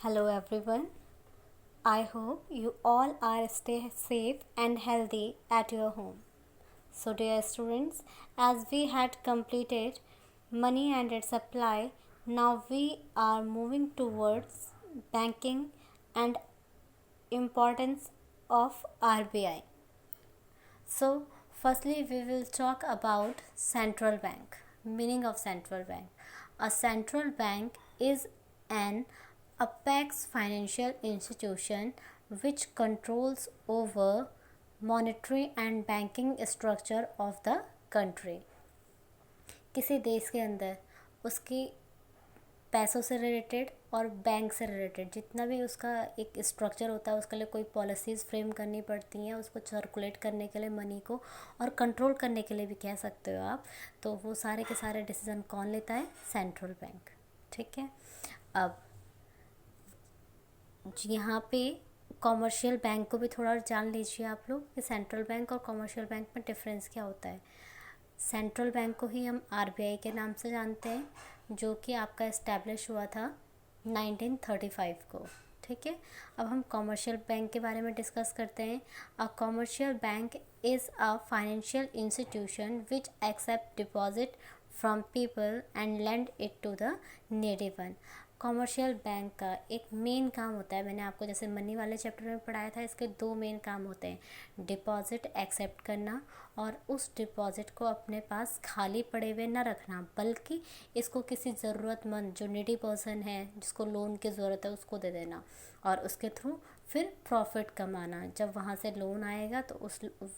Hello everyone. I hope you all are stay safe and healthy at your home. So dear students, as we had completed money and its supply, now we are moving towards banking and importance of RBI. So firstly we will talk about central bank. Meaning of central bank. A central bank is an apex financial institution which controls over monetary and banking structure of the country. किसी देश के अंदर उसकी पैसों से related और bank से related जितना भी उसका एक स्ट्रक्चर होता है उसके लिए कोई पॉलिसीज़ फ्रेम करनी पड़ती हैं उसको सर्कुलेट करने के लिए मनी को और कंट्रोल करने के लिए भी कह सकते हो आप। तो वो सारे के सारे डिसीजन कौन लेता है? Central bank. ठीक है। अब यहाँ पे कॉमर्शियल बैंक को भी थोड़ा जान लीजिए आप लोग कि सेंट्रल बैंक और कॉमर्शियल बैंक में डिफरेंस क्या होता है। सेंट्रल बैंक को ही हम आरबीआई के नाम से जानते हैं, जो कि आपका इस्टेब्लिश हुआ था 1935 को। ठीक है। अब हम कॉमर्शियल बैंक के बारे में डिस्कस करते हैं। A commercial bank is a financial institution which accept deposit from people and lend it to the needy one. Commercial bank का एक मेन काम होता है, मैंने आपको जैसे मनी वाले चैप्टर में पढ़ाया था, इसके दो मेन काम होते हैं, डिपॉजिट एक्सेप्ट करना और उस डिपॉजिट को अपने पास खाली पड़े हुए न रखना, बल्कि इसको किसी ज़रूरतमंद जो नीडी पर्सन है जिसको लोन की ज़रूरत है उसको दे देना और उसके थ्रू फिर प्रॉफिट कमाना। जब वहाँ से लोन आएगा तो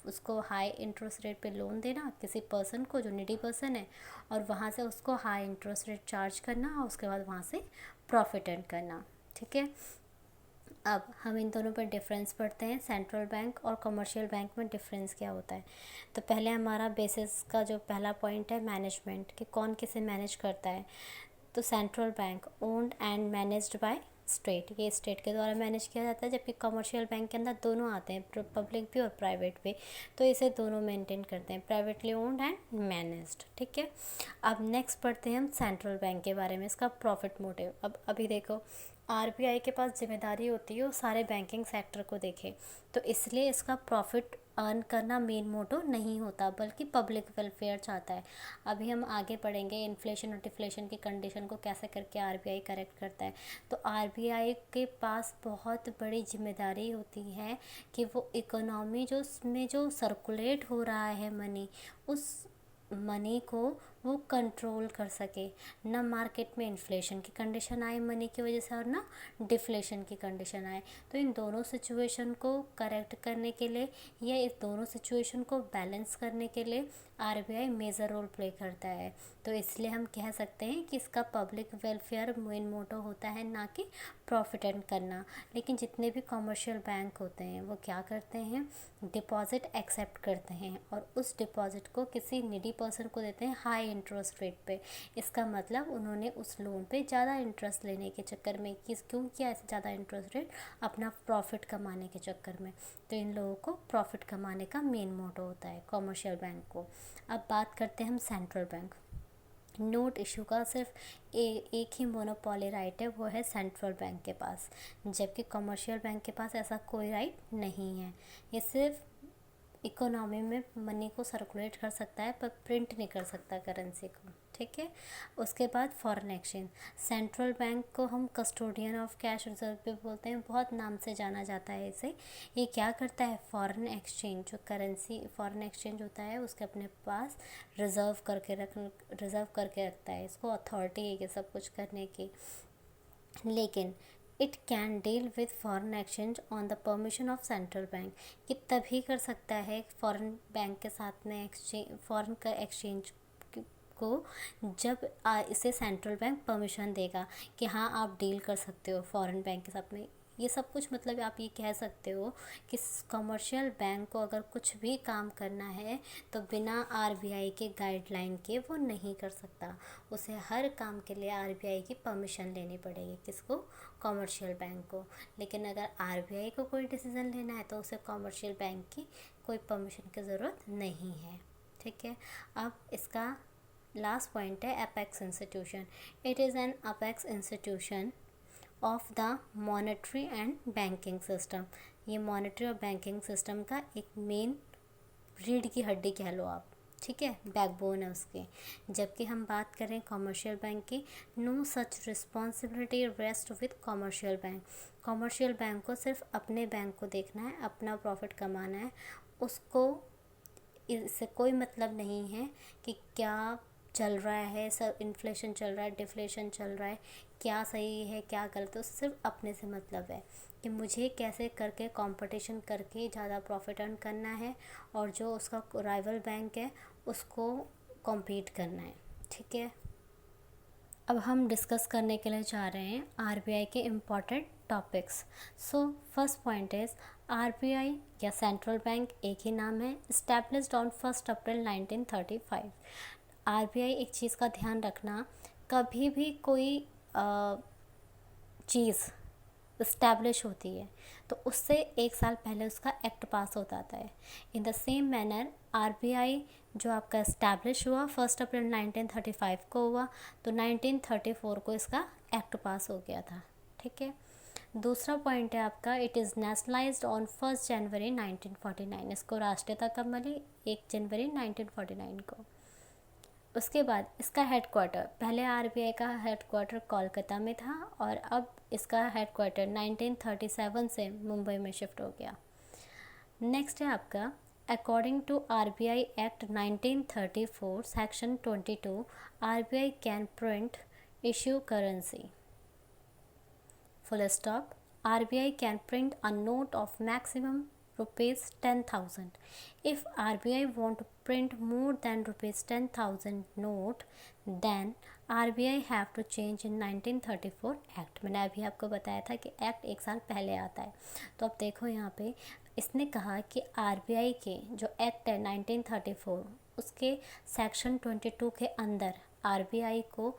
उसको हाई इंटरेस्ट रेट पे लोन देना किसी पर्सन को जो नीडी पर्सन है और वहाँ से उसको हाई इंटरेस्ट रेट चार्ज करना और उसके बाद वहाँ से प्रॉफिट अर्न करना। ठीक है। अब हम इन दोनों पर डिफरेंस पढ़ते हैं, सेंट्रल बैंक और कमर्शियल बैंक में डिफरेंस क्या होता है। तो पहले हमारा बेसिस का जो पहला पॉइंट है मैनेजमेंट, कि कौन किसे मैनेज करता है। तो central bank owned and managed by state, ये स्टेट के द्वारा मैनेज किया जाता है, जबकि कमर्शियल बैंक के अंदर दोनों आते हैं, पब्लिक भी और प्राइवेट भी, तो इसे दोनों मेंटेन करते हैं, प्राइवेटली ओन्ड एंड मैनेज्ड। ठीक है। अब नेक्स्ट पढ़ते हैं हम सेंट्रल बैंक के बारे में, इसका प्रॉफिट मोटिव। अब अभी देखो आरबीआई के पास जिम्मेदारी होती है वो सारे बैंकिंग सेक्टर को देखे, तो इसलिए इसका प्रॉफिट अर्न करना मेन मोटो नहीं होता, बल्कि पब्लिक वेलफेयर चाहता है। अभी हम आगे पढ़ेंगे इन्फ्लेशन और डिफ्लेशन की कंडीशन को कैसे करके आरबीआई करेक्ट करता है। तो आरबीआई के पास बहुत बड़ी जिम्मेदारी होती है कि वो इकोनॉमी जो में जो सर्कुलेट हो रहा है मनी, उस मनी को वो कंट्रोल कर सके, ना मार्केट में इन्फ्लेशन की कंडीशन आए मनी की वजह से और ना डिफ्लेशन की कंडीशन आए। तो इन दोनों सिचुएशन को करेक्ट करने के लिए या इस दोनों सिचुएशन को बैलेंस करने के लिए आरबीआई मेजर रोल प्ले करता है। तो इसलिए हम कह सकते हैं कि इसका पब्लिक वेलफेयर मेन मोटो होता है, ना कि प्रॉफिट अर्न करना। लेकिन जितने भी कमर्शियल बैंक होते हैं वो क्या करते हैं, डिपॉजिट एक्सेप्ट करते हैं और उस डिपॉजिट को किसी नीडी पर्सन को देते हैं हाई इंटरेस्ट रेट पे। इसका मतलब उन्होंने उस लोन पे ज़्यादा इंटरेस्ट लेने के चक्कर में, क्यों किया ऐसे ज़्यादा इंटरेस्ट रेट, अपना प्रॉफिट कमाने के चक्कर में। तो इन लोगों को प्रॉफिट कमाने का मेन मोटो होता है कमर्शियल बैंक को। अब बात करते हैं हम सेंट्रल बैंक। नोट इशू का सिर्फ एक ही मोनोपोली राइट है, वो है सेंट्रल बैंक के पास, जबकि कमर्शियल बैंक के पास ऐसा कोई राइट नहीं है। ये सिर्फ इकोनॉमी में मनी को सर्कुलेट कर सकता है पर प्रिंट नहीं कर सकता करेंसी को। ठीक है। उसके बाद फॉरेन एक्सचेंज, सेंट्रल बैंक को हम कस्टोडियन ऑफ कैश रिजर्व भी बोलते हैं, बहुत नाम से जाना जाता है इसे। ये क्या करता है, फॉरेन एक्सचेंज जो करेंसी फॉरेन एक्सचेंज होता है उसके अपने पास रिजर्व करके रखता है, इसको अथॉरिटी है ये सब कुछ करने की। लेकिन it can deal with foreign exchange on the permission of central bank, कि तभी कर सकता है फॉरेन बैंक के साथ में एक्सचेंज, फॉरेन का एक्सचेंज को जब इसे सेंट्रल बैंक परमिशन देगा कि हाँ आप डील कर सकते हो फॉरेन बैंक के साथ में। ये सब कुछ मतलब आप ये कह सकते हो कि कमर्शियल बैंक को अगर कुछ भी काम करना है तो बिना आरबीआई के गाइडलाइन के वो नहीं कर सकता, उसे हर काम के लिए आरबीआई की परमिशन लेनी पड़ेगी। किसको? कमर्शियल बैंक को। लेकिन अगर आरबीआई को कोई डिसीज़न लेना है तो उसे कमर्शियल बैंक की कोई परमिशन की ज़रूरत नहीं है। ठीक है। अब इसका लास्ट पॉइंट है apex institution. It is an apex institution of the monetary and banking system. ये मॉनेटरी और बैंकिंग सिस्टम का एक मेन रीढ़ की हड्डी कह लो आप, ठीक है, बैकबोन है उसके। जबकि हम बात करें कमर्शियल बैंक की, no such responsibility rest with commercial bank. Commercial bank को सिर्फ अपने बैंक को देखना है, अपना प्रॉफिट कमाना है, उसको इससे कोई मतलब नहीं है कि क्या चल रहा है, सब इन्फ्लेशन चल रहा है, डिफ्लेशन चल रहा है, क्या सही है क्या गलत है, उससे सिर्फ अपने से मतलब है कि मुझे कैसे करके कंपटीशन करके ज़्यादा प्रॉफिट अर्न करना है और जो उसका राइवल बैंक है उसको कॉम्पीट करना है, ठीक है। अब हम डिस्कस करने के लिए जा रहे हैं आरबीआई के important topics. So first point is RBI या सेंट्रल बैंक एक ही नाम है, इस्टेब्लिश्ड ऑन 1 अप्रैल 1935। आरबीआई एक चीज़ का ध्यान रखना, कभी भी कोई चीज़ इस्टेब्लिश होती है तो उससे एक साल पहले उसका एक्ट पास हो जाता है। In the same manner RBI जो आपका इस्टेब्लिश हुआ 1 अप्रैल 1935 को हुआ, तो 1934 को इसका एक्ट पास हो गया था, ठीक है। दूसरा पॉइंट है आपका, इट इज़ नेशनलाइज्ड ऑन 1 जनवरी 1949। इसको राष्ट्रीयता कब मिली? 1 जनवरी 1949 को। उसके बाद इसका हेडक्वार्टर, पहले आरबीआई का हेडक्वार्टर कोलकाता में था और अब इसका हेडक्वार्टर 1937 से मुंबई में शिफ्ट हो गया। नेक्स्ट है आपका, according to RBI act 1934 section 22, RBI can print issue currency, full stop. RBI can print a note of maximum rupees 10,000. If RBI want to print more than rupees 10,000 note, then RBI have to change in 1934 act. मैंने अभी आपको बताया था कि act एक साल पहले आता है। तो अब देखो यहाँ पे इसने कहा कि आरबीआई के जो एक्ट है 1934 उसके सेक्शन 22 के अंदर आरबीआई को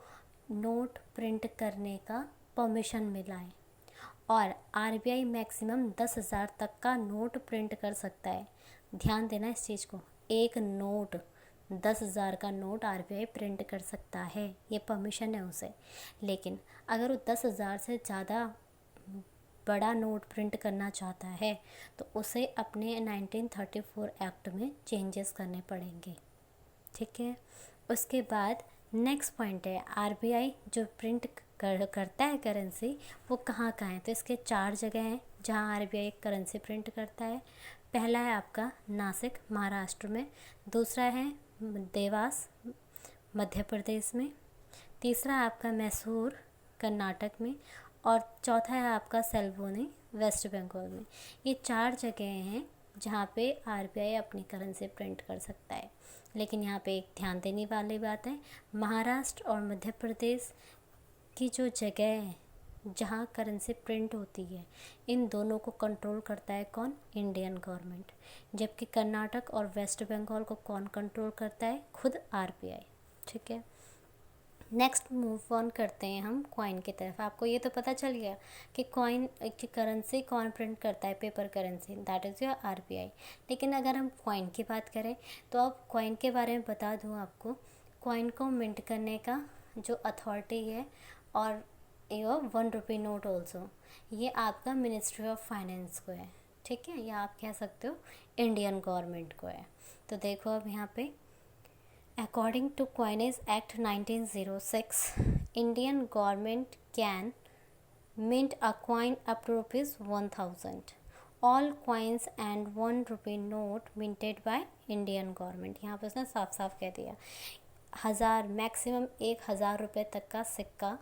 नोट प्रिंट करने का परमिशन मिला है और आरबीआई मैक्सिमम 10,000 तक का नोट प्रिंट कर सकता है। ध्यान देना इस चीज़ को, एक नोट 10,000 का नोट आरबीआई प्रिंट कर सकता है, ये परमिशन है उसे। लेकिन अगर वो 10,000 से ज़्यादा बड़ा नोट प्रिंट करना चाहता है तो उसे अपने 1934 एक्ट में चेंजेस करने पड़ेंगे, ठीक है। उसके बाद नेक्स्ट पॉइंट है, आरबीआई जो प्रिंट करता है करेंसी वो कहाँ कहाँ है, तो इसके 4 जगह हैं जहाँ आरबीआई करेंसी प्रिंट करता है। पहला है आपका नासिक महाराष्ट्र में, दूसरा है देवास मध्य प्रदेश में, तीसरा है आपका मैसूर कर्नाटक में और चौथा है आपका सेल्वोनी वेस्ट बंगाल में। ये 4 जगह हैं जहाँ पे आरबीआई अपनी करेंसी प्रिंट कर सकता है। लेकिन यहाँ पे एक ध्यान देने वाली बात है, महाराष्ट्र और मध्य प्रदेश की जो जगह है जहाँ करेंसी प्रिंट होती है इन दोनों को कंट्रोल करता है कौन? Indian government. जबकि कर्नाटक और वेस्ट बंगाल को कौन कंट्रोल करता है? खुद आरबीआई, ठीक है। नेक्स्ट मूव ऑन करते हैं हम कॉइन की तरफ। आपको ये तो पता चल गया कि कॉइन की करेंसी कौन प्रिंट करता है, paper currency, that is your RBI. लेकिन अगर हम कॉइन की बात करें तो अब कॉइन के बारे में बता दूँ आपको, कॉइन को मिंट करने का जो अथॉरिटी है और योर 1 रुपी नोट ऑल्सो, ये आपका मिनिस्ट्री ऑफ फाइनेंस को है, ठीक है, या आप कह सकते हो इंडियन गवर्नमेंट को है। तो देखो अब यहाँ पे according to coinage act 1906, Indian government can mint a coin up to rupees 1,000. All coins and 1 rupee note minted by Indian government. यहाँ पर उसने साफ साफ कह दिया, 1000 मैक्सिमम 1,000 रुपये तक का सिक्का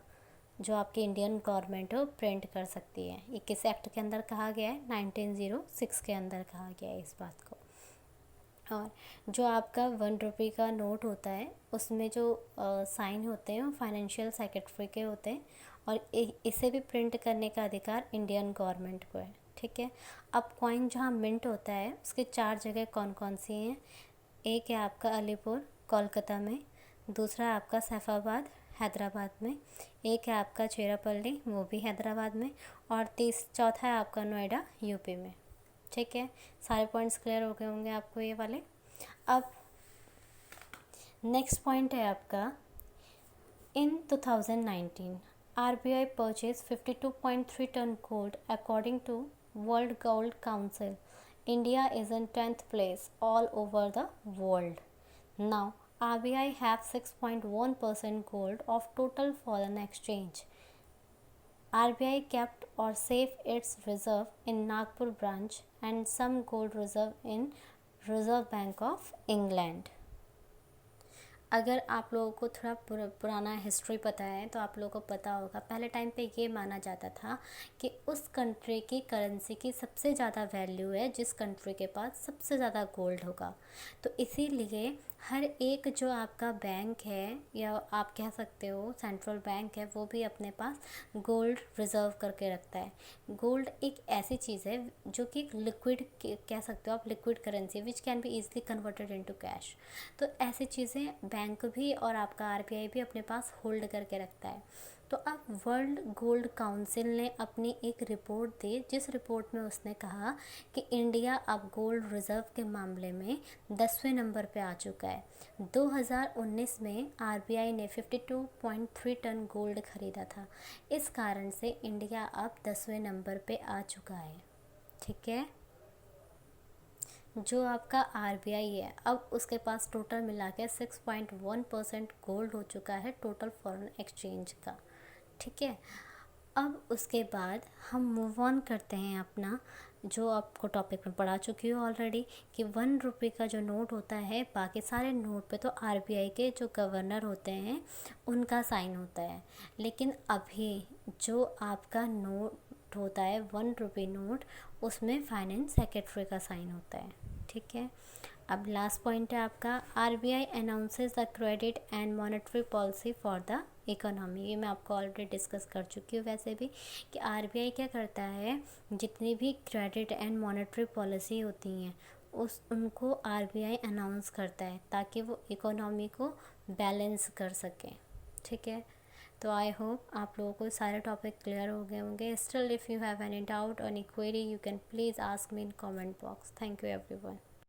जो आपकी इंडियन गवर्नमेंट हो प्रिंट कर सकती है। ये किस एक्ट के अंदर कहा गया है? 1906 के अंदर कहा गया है इस बात को। और जो आपका 1 रुपये का नोट होता है उसमें जो साइन होते हैं वो फाइनेंशियल सेक्रेटरी के होते हैं और इसे भी प्रिंट करने का अधिकार इंडियन गवर्नमेंट को है, ठीक है। अब कॉइन जहाँ मिंट होता है उसके 4 जगह कौन कौन सी हैं? एक है आपका अलीपुर कोलकाता में, दूसरा है आपका सैफाबाद हैदराबाद में, एक है आपका चेरापल्ली वो भी हैदराबाद में और चौथा है आपका नोएडा यूपी में, ठीक है। सारे पॉइंट्स क्लियर हो गए होंगे आपको ये वाले। अब नेक्स्ट पॉइंट है आपका, इन 2019 RBI purchased 52.3 ton gold according to World Gold Council. India is in 10th place all over the world. Now RBI have 6.1% gold of total foreign exchange. RBI kept or saved its reserve in Nagpur branch and some gold reserve in Reserve Bank of England. अगर आप लोगों को थोड़ा पुराना history पता है तो आप लोगों को पता होगा पहले टाइम पे ये माना जाता था कि उस कंट्री की करेंसी की सबसे ज़्यादा वैल्यू है जिस कंट्री के पास सबसे ज़्यादा गोल्ड होगा। तो इसीलिए हर एक जो आपका बैंक है या आप कह सकते हो सेंट्रल बैंक है वो भी अपने पास गोल्ड रिज़र्व करके रखता है। गोल्ड एक ऐसी चीज़ है जो कि एक लिक्विड कह सकते हो आप, liquid currency which can be easily converted into cash. तो ऐसी चीज़ें बैंक भी और आपका आरबीआई भी अपने पास होल्ड करके रखता है। तो अब वर्ल्ड गोल्ड काउंसिल ने अपनी एक रिपोर्ट दी जिस रिपोर्ट में उसने कहा कि इंडिया अब गोल्ड रिज़र्व के मामले में 10वें नंबर पे आ चुका है। 2019 में आरबीआई ने 52.3 टन गोल्ड खरीदा था। इस कारण से इंडिया अब 10वें नंबर पे आ चुका है। ठीक है, जो आपका आरबीआई है अब उसके पास टोटल मिला के 6.1% गोल्ड हो चुका है टोटल फॉरेन एक्सचेंज का। ठीक है, अब उसके बाद हम मूव ऑन करते हैं अपना जो आपको टॉपिक में पढ़ा चुकी हूँ ऑलरेडी कि 1 रुपये का जो नोट होता है बाकी सारे नोट पे तो आरबीआई के जो गवर्नर होते हैं उनका साइन होता है, लेकिन अभी जो आपका नोट होता है 1 रुपये नोट उसमें फाइनेंस सेक्रेटरी का साइन होता है। ठीक है, अब लास्ट पॉइंट है आपका RBI announces the credit and monetary policy for the economy. ये मैं आपको ऑलरेडी डिस्कस कर चुकी हूँ वैसे भी कि आरबीआई क्या करता है, जितनी भी क्रेडिट एंड मॉनेटरी पॉलिसी होती हैं उनको आरबीआई अनाउंस करता है ताकि वो इकोनॉमी को बैलेंस कर सकें। ठीक है, तो आई होप आप लोगों को सारे टॉपिक क्लियर हो गए होंगे। Still if you have any doubt or any query you can please ask me in comment box. Thank you everyone.